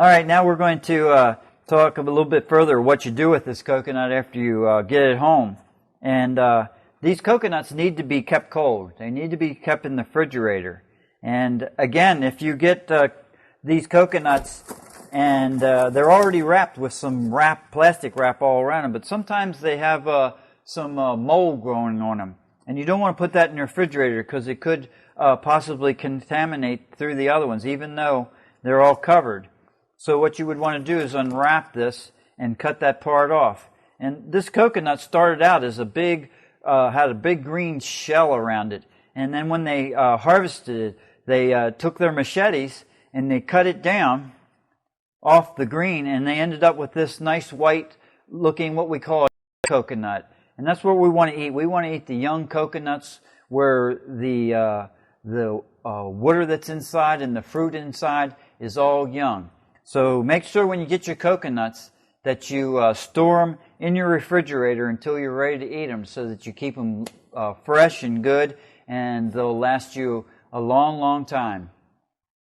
All right, now we're going to talk a little bit further what you do with this coconut after you get it home. And these coconuts need to be kept cold. They need to be kept in the refrigerator. And again, if you get these coconuts and they're already wrapped with some plastic wrap all around them, but sometimes they have some mold growing on them. And you don't want to put that in your refrigerator because it could possibly contaminate through the other ones, even though they're all covered. So what you would want to do is unwrap this and cut that part off. And this coconut started out as had a big green shell around it. And then when they harvested it, they took their machetes and they cut it down off the green, and they ended up with this nice white looking, what we call a coconut. And that's what we want to eat. We want to eat the young coconuts where the water that's inside and the fruit inside is all young. So make sure when you get your coconuts that you store them in your refrigerator until you're ready to eat them, so that you keep them fresh and good, and they'll last you a long, long time.